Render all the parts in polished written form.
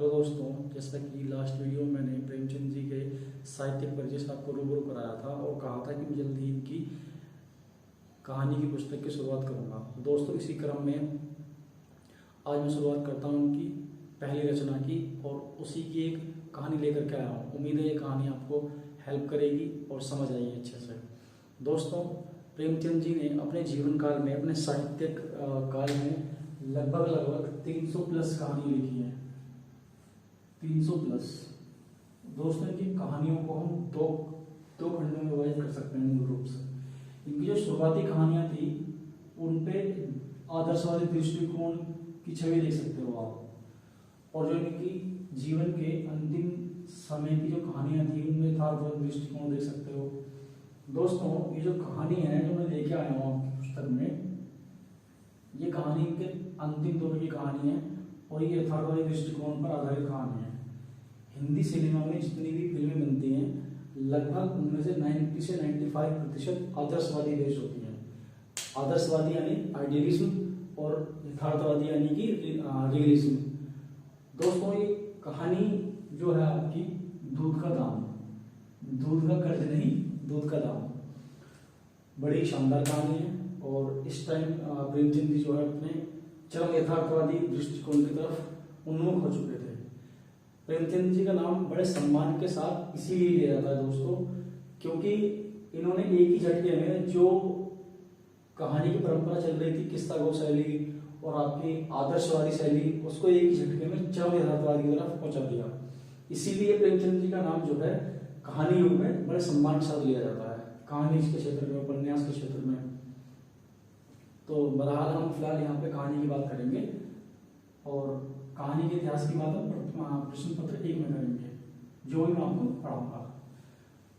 Hello दोस्तों, जैसा कि लास्ट वीडियो में मैंने प्रेमचंद जी के साहित्यिक परिचय से आपको रूबरू कराया था और कहा था कि मैं जल्दी ही इनकी कहानी की पुस्तक की शुरुआत करूंगा। दोस्तों, इसी क्रम में आज मैं शुरुआत करता हूं उनकी पहली रचना की और उसी की एक कहानी लेकर के आया हूँ। उम्मीद है ये कहानी आपको हेल्प करेगी और समझ आएगी अच्छे से। दोस्तों, प्रेमचंद जी ने अपने जीवन काल में, अपने साहित्यिक काल में लगभग 300 प्लस कहानी लिखी है। 300 प्लस। दोस्तों, इनकी कहानियों को हम दो खंडों में विभाजित कर सकते हैं मूल रूप से। इनकी जो शुरुआती कहानियां थी उन पे आदर्शवादी दृष्टिकोण की छवि देख सकते हो आप, और जो इनकी जीवन के अंतिम समय की जो कहानियां थी उनमें यथार्थवादी दृष्टिकोण देख सकते हो। दोस्तों, ये जो कहानी है जो मैं लेके आया हूँ आपकी पुस्तक में, ये कहानी के अंतिम दौर की कहानी है और ये यथार्थवादी दृष्टिकोण पर आधारित कहानी है। हिंदी सिनेमा में जितनी भी फिल्में बनती हैं लगभग उनमें से 90 से 95% आदर्शवादी बेस्ड होती हैं। आदर्शवादी यानी आइडियलिज्म और यथार्थवादी यानी कि रियलिज्म। दोस्तों, ये कहानी जो है आपकी दूध का दाम, दूध का कर्ज नहीं, दूध का दाम, बड़ी शानदार कहानी है। और इस टाइम प्रेमचंद जी जो है अपने चरम यथार्थवादी दृष्टिकोण की तरफ उन्मुख हो चुके थे। प्रेमचंद जी का नाम बड़े सम्मान के साथ इसीलिए लिया जाता है दोस्तों, क्योंकि इन्होंने एक ही झटके में जो कहानी की परंपरा चल रही थी, किस्सा गो शैली और आपकी आदर्शवादी शैली, उसको एक ही झटके में चरम यथार्थवादी की तरफ पहुंचा दिया। इसीलिए प्रेमचंद जी का नाम जो है कहानी युग में बड़े सम्मान के साथ लिया जाता है, कहानी के क्षेत्र में, उपन्यास के क्षेत्र में। तो बहरहाल हम फिलहाल यहाँ पे कहानी की बात करेंगे और कहानी के इतिहास की बात हम प्रश्न पत्र 1 में करेंगे, जो भी मैं आपको पढ़ाऊंगा।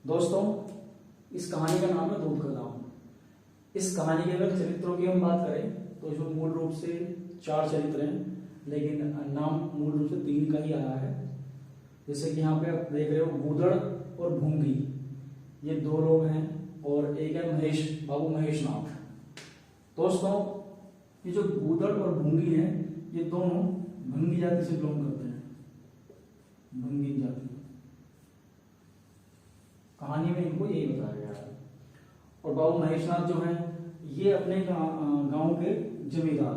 दोस्तों, इस कहानी का नाम है दूध का दाम। इस कहानी के अगर चरित्रों की हम बात करें तो जो मूल रूप से 4 चरित्र हैं, लेकिन नाम मूल रूप से 3 का ही आया है। जैसे कि यहाँ पे आप देख रहे हो, गूदड़ और भूंगी, ये 2 लोग हैं, और एक है बाबू महेश नाथ। दोस्तों, ये जो गूदड़ और भूंगी हैं, ये दोनों भंगी जाति से बिलोंग करते हैं, भंगी जाति। कहानी में इनको यही बताया गया है। और बाबू महेशनाथ जो हैं, ये अपने गांव के जमींदार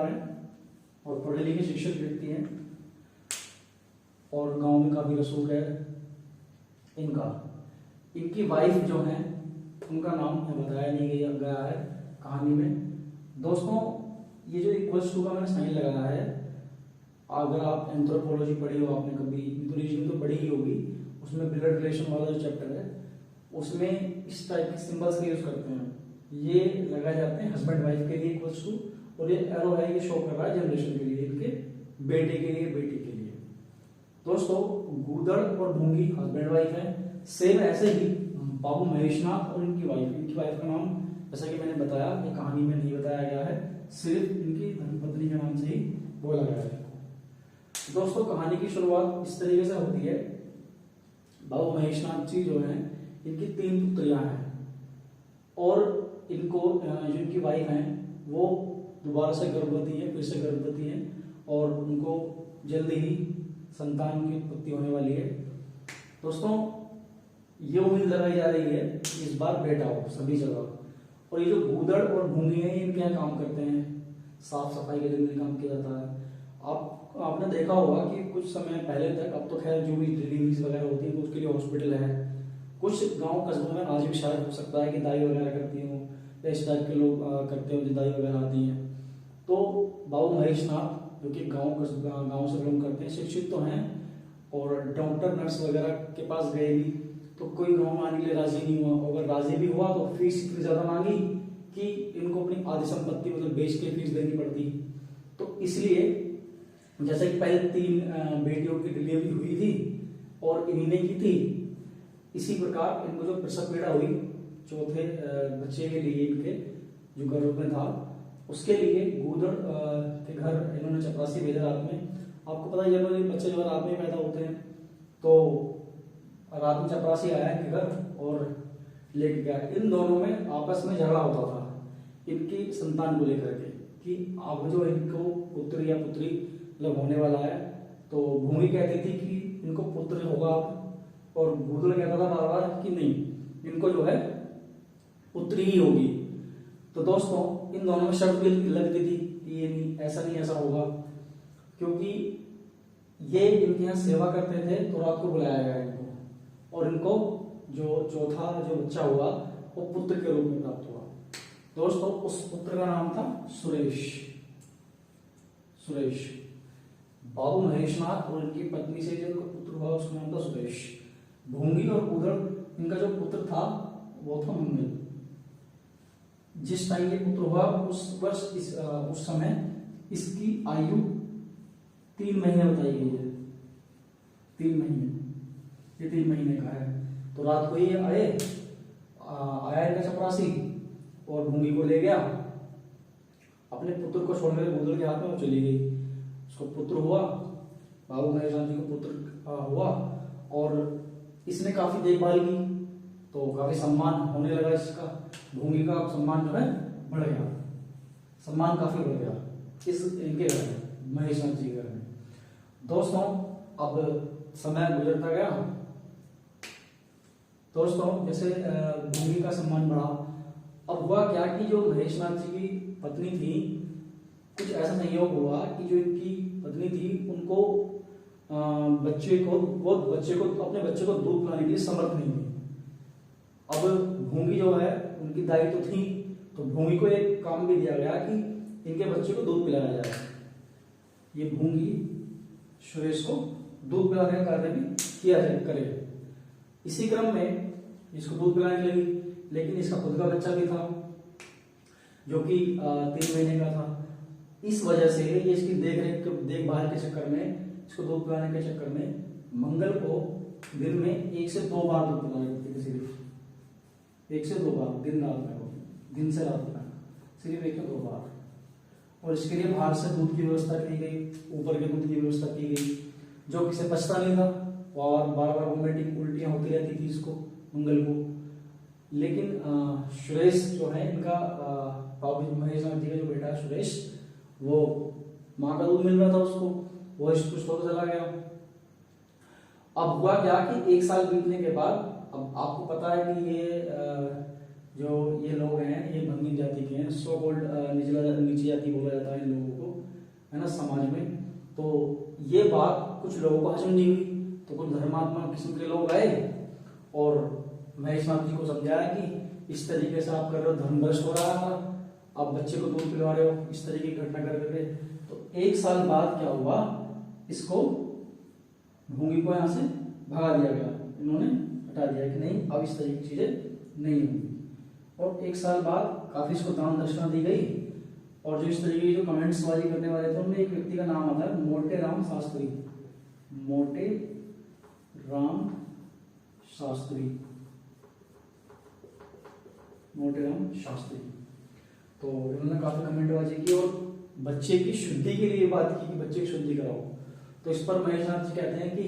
हैं और पढ़े लिखे शिक्षित व्यक्ति हैं, और गांव में काफी रसूख है इनका। इनकी वाइफ जो है, उनका नाम बताया नहीं गया है कहानी में। दोस्तों, ये जो इक्वल्स टू का मैंने साइन लगाया है, अगर आप एंथ्रोपोलॉजी पढ़ी हो आपने कभी, मिथोलॉजी में तो पढ़ी ही होगी, उसमें ब्लड रिलेशन वाला जो चैप्टर है उसमें इस टाइप के सिंबल्स का यूज करते हैं। ये लगाए जाते हैं हस्बैंड वाइफ के लिए इक्वल्स टू, और ये एरो है, ये शो कर रहा है जनरेशन के लिए, इनके बेटे के लिए, बेटी के लिए। दोस्तों, गूदड़ और भूंगी हस्बैंड वाइफ है। सेम ऐसे ही बाबू महेशनाथ और इनकी वाइफ का नाम, जैसा कि मैंने बताया, ये कहानी में नहीं बताया गया है, सिर्फ इनकी धर्मपत्नी के नाम से ही बोला गया है। दोस्तों, कहानी की शुरुआत इस तरीके से होती है। बाबू महेशनाथ जी जो हैं, इनकी 3 पुत्रियां हैं, और इनको जो इनकी वाइफ हैं वो दोबारा से गर्भवती है, फिर से गर्भवती है, और उनको जल्दी ही संतान की उत्पत्ति होने वाली है। दोस्तों, ये उम्मीद लगाई जा रही है कि इस बार बेटा हो सभी जगह। और ये जो गूदड़ और भूंगी हैं, इनके यहाँ काम करते हैं, साफ सफाई के लिए काम किया जाता है। आपने देखा होगा कि कुछ समय पहले तक, अब तो खैर जो भी डिलीवरीज वगैरह होती है तो उसके लिए हॉस्पिटल है। कुछ गांव कस्बों में आज भी शायद हो सकता है कि दाई वगैरह करती हो, या इस टाइप के लोग करते हो, जो दाई वगैरह आती हैं। तो बाबू महेशनाथ जो कि गाँव से बिलोंग करते हैं, शिक्षित तो हैं, और डॉक्टर नर्स वगैरह के पास गए भी तो कोई गाँव में आने के लिए राजी नहीं हुआ। अगर राजी भी हुआ तो फीस इतनी ज्यादा मांगी कि इनको अपनी आधी संपत्ति मतलब बेच के फीस देनी पड़ती। तो इसलिए जैसे कि पहले 3 बेटियों की डिलीवरी हुई थी और इन्हीं ने की थी, इसी प्रकार इनको जो प्रसव पीड़ा हुई 4थे बच्चे के लिए, इनके जो गर्भ में था, उसके लिए गूदड़ के घर इन्होंने चपरासी भेजा रात में। आपको पता है जनरली बच्चे जो रात में पैदा होते हैं, तो रात में चपरासी आया इनके घर और लेके गया। इन दोनों में आपस में झगड़ा होता था इनकी संतान को लेकर के कि अब जो इनको पुत्र या पुत्री मतलब होने वाला है, तो भूमि कहती थी कि इनको पुत्र होगा, और गूगल कहता था बार बार कि नहीं, इनको जो है पुत्री ही होगी। तो दोस्तों इन दोनों में शर्त भी लगती थी कि ये नहीं, ऐसा नहीं ऐसा होगा, क्योंकि ये इनके यहाँ सेवा करते थे तो रात को बुलाया गया इनको, और इनको जो चौथा जो बच्चा हुआ वो पुत्र के रूप में प्राप्त हुआ। दोस्तों उस पुत्र का नाम था सुरेश। सुरेश बाबू महेशनाथ और इनकी पत्नी से जो इनका पुत्र हुआ उसका नाम था सुरेश। भूंगी और ऊदड़ इनका जो पुत्र था वो था मंगल। जिस टाइम ये पुत्र हुआ उस वर्ष उस समय इसकी आयु 3 महीने बताई गई है। 3 महीने, ये 3 महीने का है। तो रात को ये आया इनका चपरासी और भूमि को ले गया, अपने पुत्र को छोड़कर गूगल के हाथ में वो चली गई। उसको पुत्र हुआ, बाबू महेशनाथ जी को पुत्र हुआ, और इसने काफी देखभाल की, तो काफी सम्मान होने लगा इसका। भूमि का सम्मान जो है बढ़ गया, सम्मान काफी बढ़ गया इस इनके घर में, महेशनाथ जी के घर में। दोस्तों अब समय गुजरता गया। दोस्तों जैसे भूमि का सम्मान बढ़ा, अब हुआ क्या कि जो महेशनाथ जी की पत्नी थी, कुछ ऐसा संयोग हुआ कि जो इनकी पत्नी थी उनको अपने बच्चे को दूध पिलाने के लिए समर्थ नहीं हुई। अब भूमि जो है उनकी दाई तो थी, तो भूमि को एक काम भी दिया गया कि इनके बच्चे को दूध पिलाया जाए। ये भूमि सुरेश को दूध पिलाने का कार्य भी किया करे। इसी क्रम में इसको दूध पिलाने लगी, लेकिन इसका खुद का बच्चा भी था जो कि 3 महीने का था। इस वजह से ये इसकी देखभाल के चक्कर में, इसको दूध पिलाने के चक्कर में मंगल को दिन में 1 से 2 बार दूध पिलाया करती थी। सिर्फ 1 से 2 बार, दिन रात में, दिन से रात में सिर्फ 1 से 2 बार। और इसके लिए बाहर से दूध की व्यवस्था की गई, ऊपर के दूध की व्यवस्था की गई, जो किसी पछता नहीं था, और बार बार वोमिटिंग उल्टियां होती रहती थी इसको, मंगल को। लेकिन सुरेश जो है इनका बाबू महेशनाथ जी का जो बेटा है सुरेश, वो माँ का दूध मिल रहा था उसको, वो पुष्ट होकर चला गया। अब हुआ क्या कि 1 साल बीतने के बाद, अब आपको पता है कि जो ये लोग हैं ये भंगिन जाति के हैं, सो कॉल्ड नीची जाति बोला जाता है इन लोगों को, है ना, समाज में। तो ये बात कुछ लोगों को हजम नहीं हुई, तो कुछ धर्मात्मा किस्म के लोग आए और महेशनाथ जी को समझाया कि इस तरीके से आप कर रहे हो, धर्म भ्रष्ट हो रहा है, आप बच्चे को दूध पिला रहे हो, इस तरीके की घटना कर रहे। तो 1 साल बाद क्या हुआ, इसको भूमि को यहाँ से भगा दिया गया, इन्होंने हटा दिया कि नहीं अब इस तरीके की चीजें नहीं होंगी। और 1 साल बाद काफी इसको दान दक्षिणा दी गई, और जो इस तरीके की जो कमेंट्स बाजी करने वाले थे उनमें एक व्यक्ति का नाम आता है मोटे राम शास्त्री। मोटे राम शास्त्री, मोटे राम शास्त्री। तो इन्होंने काफी कमेंटबाजी की और बच्चे की शुद्धि के लिए बात की कि बच्चे की शुद्धि कराओ। तो इस पर महेशनाथ जी कहते हैं कि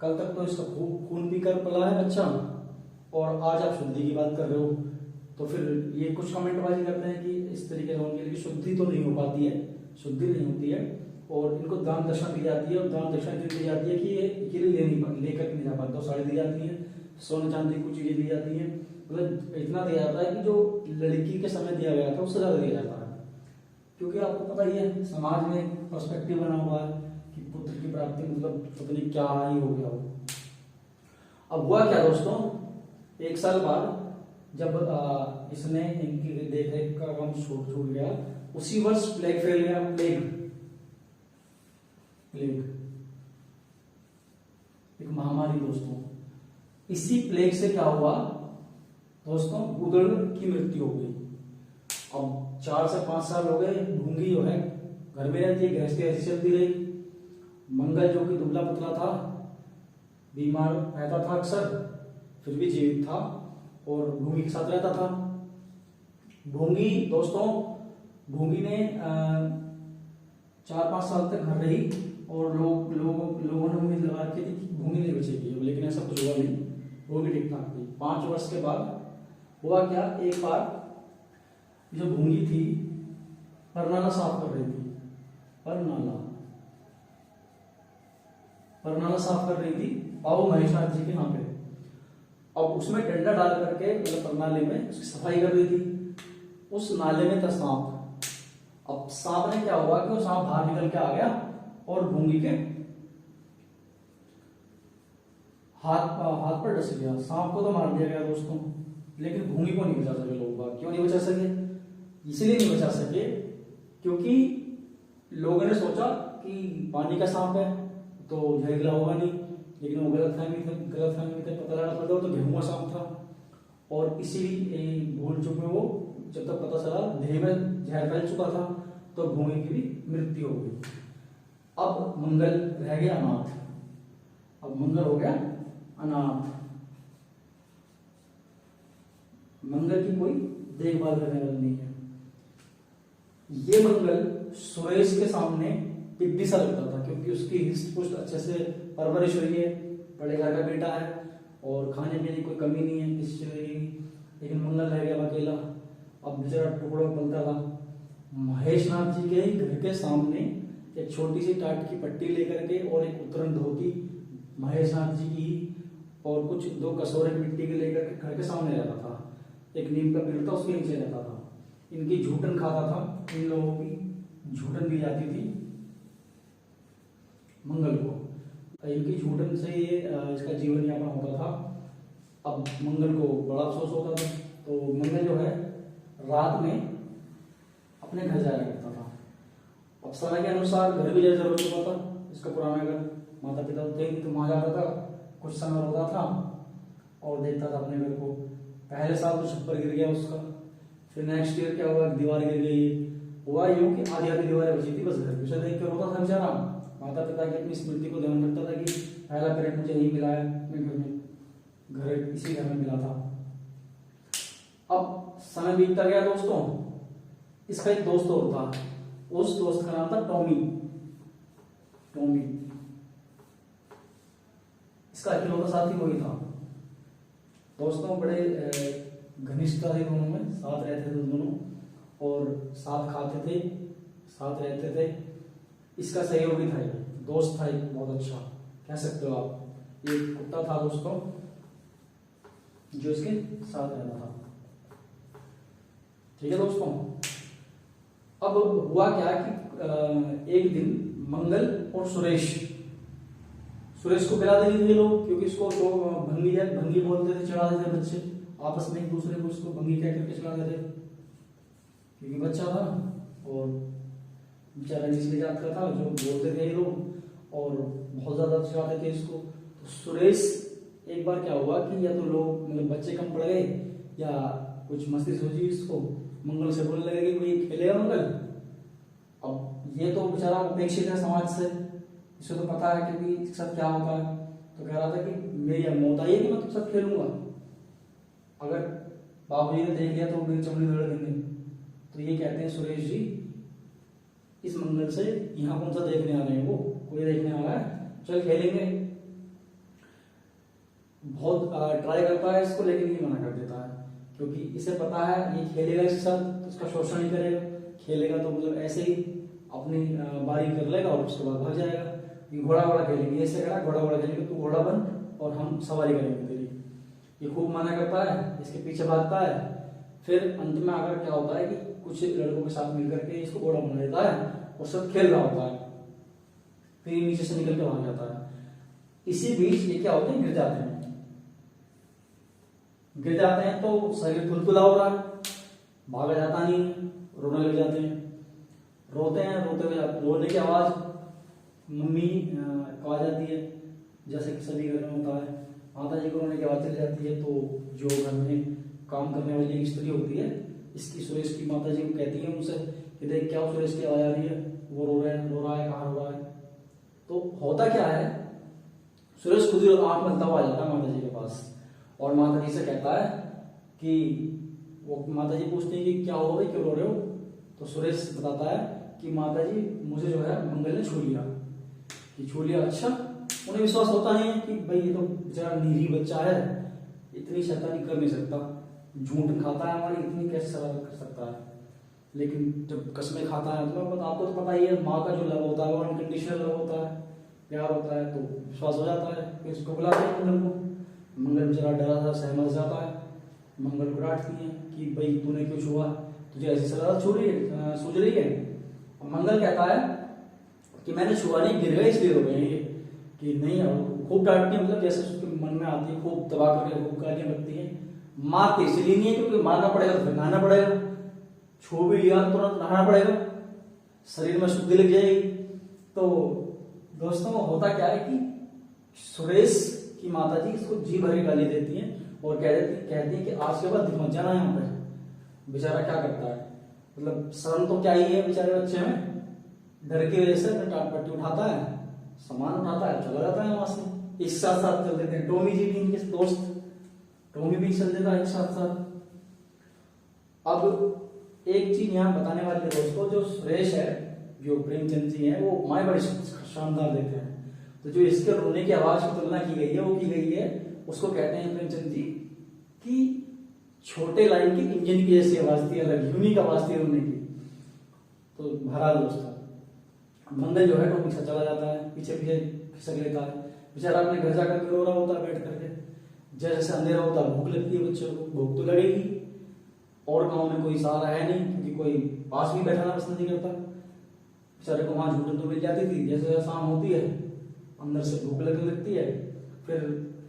कल तक तो इसका खून पीकर पला है बच्चा, और आज आप शुद्धि की बात कर रहे हो। तो फिर ये कुछ कमेंटबाजी करते हैं कि इस तरीके से उनके लिए शुद्धि तो नहीं हो पाती है, शुद्धि नहीं होती है, और इनको दान दक्षिणा दी जाती है, और दान दक्षिणा क्यों दी जाती है कि ये लेकर नहीं जा पाते, तो साड़ी दी जाती है, सोने चांदी की कुछ चीजें दी जाती है, मतलब इतना दिया जाता है कि जो लड़की के समय दिया गया था उससे ज्यादा दिया जाता है। क्योंकि आपको पता ही है समाज में पर्सपेक्टिव बना हुआ है कि पुत्र की प्राप्ति मतलब पता नहीं क्या ही हो गया हो। अब हुआ क्या दोस्तों, 1 साल बाद जब इसने इनकी देख रेख का काम छूट गया, उसी वर्ष प्लेग फैल गया। प्लेग एक महामारी दोस्तों। इसी प्लेग से क्या हुआ दोस्तों, गूगल की मृत्यु हो गई। अब 4 से 5 साल हो गए, भूंगी जो है घर में रहती है, गृहस्थी ऐसी चलती रही। मंगल जो कि दुबला पतला था, बीमार रहता था अक्सर, फिर भी जीवित था और भूंगी के साथ रहता था। भूंगी दोस्तों, भूंगी ने 4-5 साल तक घर रही, और लोगों ने उम्मीद लगा रखी थी कि भूंगी नहीं बचेगी, लेकिन ऐसा कुछ हुआ नहीं, वो भी ठीक ठाक थी। 5 वर्ष के बाद हुआ क्या, एक बार जो भूंगी थी परनाला साफ कर रही थी, परनाला साफ कर रही थी बाबू महेशनाथ जी के यहाँ पे। अब उसमें डंडा डाल करके मतलब परनाले में उसकी सफाई कर रही थी। उस नाले में था सांप। अब सांप ने क्या हुआ कि वो सांप बाहर निकल के आ गया और भूंगी के हाथ पर डस गया। सांप को तो मार दिया गया दोस्तों, लेकिन भूमि को नहीं बचा सके लोग। क्यों नहीं बचा सके? इसलिए नहीं बचा सके क्योंकि लोगों ने सोचा कि पानी का सांप है तो जहरीला होगा नहीं, लेकिन वो गलतफहमी थे। पता लगा तो गेहूं का सांप था, और इसीलिए भूल चुके वो। जब तक पता चला देह में जहर फैल चुका था तो भूमि की भी मृत्यु हो गई। अब मंगल रह गया अनाथ। अब मंगल हो गया अनाथ। मंगल की कोई देखभाल करने वाला नहीं है। ये मंगल सुरेश के सामने पिद्दी सा लगता था, क्योंकि उसकी हिस्ट पुष्ट अच्छे से परवरिश हुई है, बड़े घर का बेटा है और खाने पीने की कोई कमी नहीं है किसी चीज की। लेकिन मंगल रह गया अकेला। अब बेचारा टुकड़ों में पलता था। महेशनाथ जी के घर के सामने एक छोटी सी टाट की पट्टी लेकर के और एक उतरन धोती महेशनाथ जी की और कुछ 2 कटोरे मिट्टी के लेकर के घर के सामने रहता था। एक नीम का पेड़ था, उसके नीचे रहता था। इनकी झूठन खाता था, इन लोगों की झूठन दी जाती थी मंगल को। इनकी झूठन से ये इसका जीवन यापन होता था। अब मंगल को बड़ा अफसोस होता था, तो मंगल जो है रात में अपने घर जाया करता था। अब समय के अनुसार घर भी जर्जर हो चुका था इसका पुराना घर। माता पिता थे नहीं, तो वहां जाता था, कुछ समय होता था और देखता था अपने घर को। पहले साल तो छप्पर गिर गया उसका। फिर नेक्स्ट ईयर क्या हुआ, दीवार गिर गई। हुआ यूं कि आधी आधी दीवारें बची थी, बस घर पीछे देख के रोता था बेचारा। माता पिता की अपनी स्मृति को ध्यान रखता था कि पहला पेरेंट मुझे नहीं मिला है अपने घर में, घर इसी घर में मिला था। अब समय बीतता गया दोस्तों। इसका एक दोस्त और था, उस दोस्त का नाम था टॉमी। इसका अकेलौता साथी वही था दोस्तों। बड़े घनिष्ठता थी दोनों में, साथ रहते थे दोनों और साथ खाते थे, साथ रहते थे। इसका सहयोगी था, ये दोस्त था एक बहुत अच्छा, कह सकते हो आप। ये कुत्ता था दोस्तों जो इसके साथ रहता था। ठीक है दोस्तों। अब हुआ क्या कि एक दिन मंगल और सुरेश को पिला देते थे लोग, क्योंकि इसको तो भंगी बोलते थे, चढ़ा देते बच्चे आपस में एक दूसरे को इसको भंगी कह करके चढ़ा देते, क्योंकि बच्चा था और बेचारा निचली जात का था, जो बोलते थे ये लोग और बहुत ज्यादा चढ़ाते थे इसको। तो सुरेश एक बार क्या हुआ कि या तो लोग मतलब बच्चे कम पड़ गए या कुछ मस्ती सोची इसको, मंगल से बोलने लगे कि ये खेलेगा मंगल। अब ये तो बेचारा उपेक्षित है समाज से, इसे तो पता है कि इसके साथ क्या होता है। तो कह रहा था कि मेरी मौत आई है कि मैं तुम साथ खेलूंगा, अगर बाबूजी ने देख लिया तो मेरी चमड़ी दौड़ देंगे। तो ये कहते हैं सुरेश जी इस मंगल से यहाँ कौन सा देखने आ रहे हैं, वो कोई देखने आ रहा है, चल खेलेंगे। बहुत ट्राई करता है इसको, लेकिन ये मना कर देता है, क्योंकि इसे पता है ये खेलेगा इसके साथ तो उसका शोषण नहीं करेगा। खेलेगा तो मतलब ऐसे ही अपनी बारी कर लेगा और उसके बाद भाग जाएगा। घोड़ा खेलेंगे, ऐसे करा घोड़ा खेलेंगे, तू घोड़ा बन और हम सवारी करेंगे तेरी। ये खूब मना करता है, इसके पीछे भागता है। फिर अंत में आकर क्या होता है कि कुछ लड़कों के साथ मिलकर के इसको घोड़ा बना देता है और सब खेल रहा होता है। फिर नीचे से निकल के भाग जाता है। इसी बीच ये क्या होते हैं, गिर जाते हैं तो शरीर तुलतुला हो रहा है, भागा जाता नहीं, रोने लग जाते हैं। रोते हुए रोने की आवाज मम्मी आ जाती है, जैसे कि सभी घर में होता है। माता जी को रोने की आवाज चली जाती है, तो जो घर में काम करने वाली एक स्त्री होती है, इसकी सुरेश की माता जी को कहती है उनसे कि देख क्या सुरेश की आवाज आ रही है, वो रो रहा है, कहाँ रो रहा है। तो होता क्या है, सुरेश खुद ही आंख में दबा जाता है माता जी के पास और माता जी से कहता है कि वो माता जी पूछती है कि क्या हो रहा है, क्यों रो रहे हो। तो सुरेश बताता है कि माता जी मुझे जो है मंगल ने छू लिया। अच्छा, उन्हें विश्वास होता नहीं है कि भाई ये तो बेचारा निरी बच्चा है, इतनी शैतानी कर नहीं सकता, झूठ खाता है हमारी, इतनी कैसे शरारत कर सकता है। लेकिन जब कस्में खाता है तो आपको तो पता ही है, माँ का जो लव होता है वो अनकंडीशनल लव होता है, प्यार होता है, तो विश्वास हो जाता है। फिर उसको बुलाते हैं मंगल को। मंगल बेचारा डरा सा सहमत जाता है। मंगल को डांटती है कि भाई तूने क्यों छुआ, तुझे ऐसी शरारत सूझ रही है। और मंगल कहता है कि मैंने छुआ नहीं, गिर गए इसलिए हो गए ये, कि नहीं। खूब डांटती है, मतलब जैसे उसके मन में आती है, खूब दबा करके खूब गालियां लगती है। मारती इसलिए नहीं है क्योंकि मारना पड़ेगा तो फिर नहाना पड़ेगा, छू भी लिया तो तुरंत नहाना पड़ेगा, शरीर में शुद्धि लग जाएगी। तो दोस्तों होता क्या है कि सुरेश की माता जी इसको जी भर के गाली देती हैं और कहती है कि आज के बाद मत जाना यहाँ पे। बेचारा क्या करता है, मतलब शर्म तो क्या ही है बेचारे बच्चे में, डर की वजह से टाट पट्टी उठाता है, सामान उठाता है, चला जाता है वहां से। एक साथ साथ चल देते हैं, टॉमी जी भी इनके दोस्त, टॉमी भी चल देता है एक साथ साथ। अब एक चीज यहाँ बताने वाले दोस्तों, जो सुरेश है, जो प्रेमचंद जी हैं, वो माए बड़े शानदार देते हैं। तो जो इसके रोने की आवाज की तुलना की गई है, वो की गई है, उसको कहते हैं प्रेमचंद जी कि छोटे लाइन की इंजन की जैसी आवाज थी, अलग यूनिक आवाज थी रोने की। तो बहरहाल दोस्तों मंगल जो है टॉमी से चला जाता है, पीछे पीछे खिसक लेता है। बेचारा अपने घर जाकर रो रहा होता है बैठ करके। जैसे अंधेरा होता है, भूख लगती है बच्चों को, भूख तो लगेगी, और गांव में कोई सहारा है नहीं क्योंकि कोई पास भी बैठाना पसंद नहीं करता। बेचारे को वहां झूठन तो मिल जाती थी। जैसे जैसे शाम होती है अंदर से भूख लगने लगती है, फिर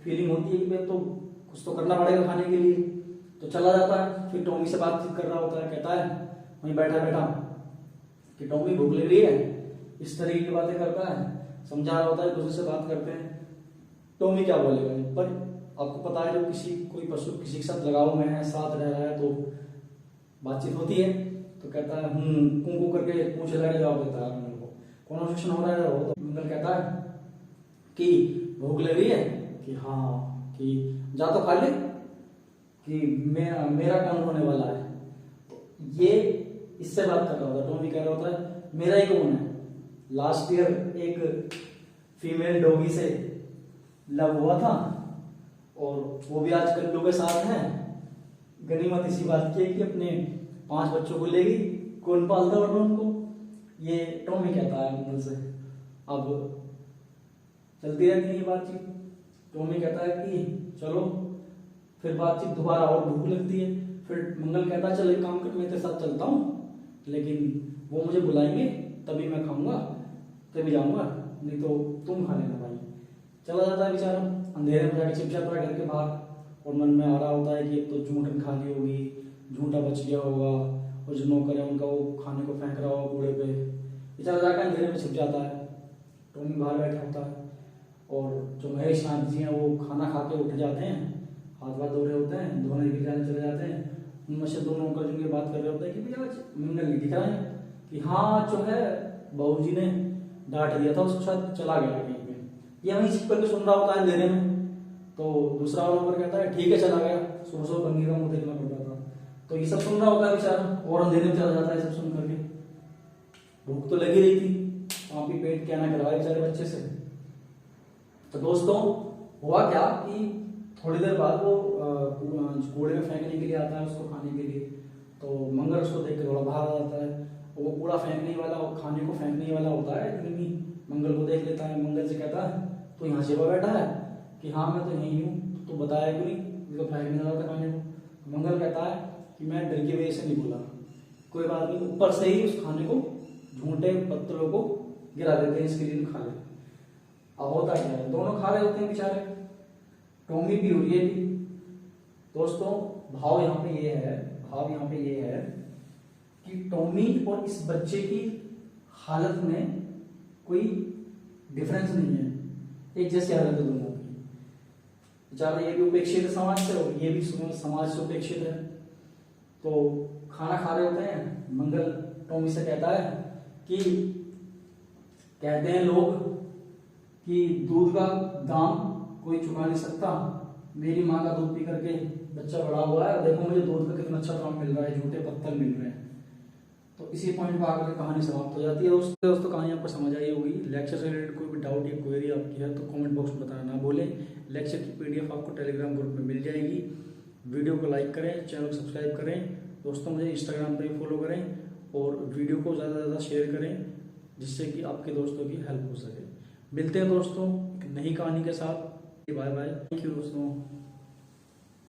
फीलिंग होती है कि तो कुछ तो करना पड़ेगा खाने के लिए, तो चला जाता है। फिर टॉमी से बातचीत कर रहा होता है, कहता है वहीं बैठा बैठा कि टॉमी भूख लग रही है, इस तरीके की बातें करता है, समझा रहा होता है, दूसरे से बात करते हैं। टॉमी क्या बोलेगा, पर आपको पता है जब कोई पशु किसी के साथ लगाव में है, साथ रह रहा है, तो बातचीत होती है। तो कहता है कू करके पूछ लगा जवाब देता है मंगल को, कॉन्वर्सेशन हो रहा है वो। तो मंगल कहता है कि भूख लग रही है, कि हाँ, कि जा तो खा ले, कि मेरा कौन होने वाला है। तो ये इससे बात कर रहा होता है, टॉमी कह रहा होता है मेरा ही कौन है। लास्ट ईयर एक फीमेल डॉगी से लव हुआ था और वो भी आज कल्लू के साथ है। गनीमत इसी बात की है कि अपने 5 बच्चों को लेगी, कौन पालता वरना उनको, ये टॉमी कहता है मंगल से। अब चलती रहती है ये बातचीत। टॉमी कहता है कि चलो, फिर बातचीत दोबारा, और भूख लगती है। फिर मंगल कहता है चल एक काम कर, मैं तेरे साथ चलता हूँ, लेकिन वो मुझे बुलाएंगे तभी मैं खाऊंगा, तभी जाऊंगा, नहीं तो तुम खा लेना भाई। चला जाता है बेचारा, अंधेरे में जाके छिप जाता है घर के बाहर, और मन में आ रहा होता है कि एक तो झूठन खा ली होगी, झूठा बच गया होगा, और जो नौकर है उनका वो खाने को फेंक रहा होगा कूड़े पे। बेचारा जाकर अंधेरे में छिप जाता है। टॉमी बाहर बैठा होता है, और जो महेश नाथ जी हैं वो खाना खा के उठ जाते हैं, हाथ वाथ धो रहे होते हैं, धोने के लिए चले जाते हैं। उनमें से दोनों नौकर जिनके बात कर रहे होते हैं कि भैया मंगल नहीं दिख रहा है, कि हाँ जो है बहू जी ने डांट दिया था उसको, शायद चला गया कहीं पे। ये वहीं छिप करके सुन रहा होता है अंधेरे में। तो दूसरा नंबर कहता है ठीक है चला गया, सुबह सुबह बंगी का मुंह देखना पड़ता था। तो ये सब सुन रहा होता है बेचारा, और अंधेरे में चला जाता है सब सुन करके। भूख तो लगी रही थी, वहां भी पेट क्या ना करवाए बेचारे बच्चे से। तो दोस्तों हुआ क्या कि थोड़ी देर बाद वो कूड़े में फेंकने के लिए आता है उसको खाने के लिए। तो मंगल उसको देख के थोड़ा बाहर आ जाता है, वो कूड़ा फेंकने वाला, खाने को फेंकने वाला होता है, लेकिन मंगल को देख लेता है। मंगल से कहता है तो यहाँ छिपा बैठा है, कि हाँ मैं तो यहीं हूँ, तो बताया क्यों नहीं, तो फेंकने वाला था खाने को। मंगल कहता है कि मैं डर की वजह से नहीं बोला, कोई बात नहीं, ऊपर से ही उस खाने को झूठे पत्थरों को गिरा देते हैं, इसके लिए खा ले। अब होता क्या है, दोनों खा रहे होते हैं बेचारे, टॉमी भी और ये भी। दोस्तों भाव यहाँ पे ये है कि टॉमी और इस बच्चे की हालत में कोई डिफरेंस नहीं है, एक जैसी हालत है दोनों की। बेचारा ये भी उपेक्षित है समाज से, और ये भी समाज से उपेक्षित है। तो खाना खा रहे होते हैं, मंगल टॉमी से कहता है कि कहते हैं लोग कि दूध का दाम कोई चुका नहीं सकता, मेरी माँ का दूध पी करके बच्चा बड़ा हुआ है, देखो मुझे दूध का कितना अच्छा दाम मिल रहा है, झूठे पत्तल मिल रहे हैं। तो इसी पॉइंट पर आकर कहानी समाप्त हो जाती है। दोस्तों कहानी आपको समझ आई होगी। लेक्चर से रिलेटेड कोई भी डाउट या क्वेरी आपकी है तो कमेंट बॉक्स में बताना ना भूलें। लेक्चर की PDF आपको टेलीग्राम ग्रुप में मिल जाएगी। वीडियो को लाइक करें, चैनल को सब्सक्राइब करें, दोस्तों मुझे इंस्टाग्राम पर भी फॉलो करें, और वीडियो को ज़्यादा से ज़्यादा शेयर करें जिससे कि आपके दोस्तों की हेल्प हो सके। मिलते हैं दोस्तों एक नई कहानी के साथ। बाय बाय, थैंक यू दोस्तों।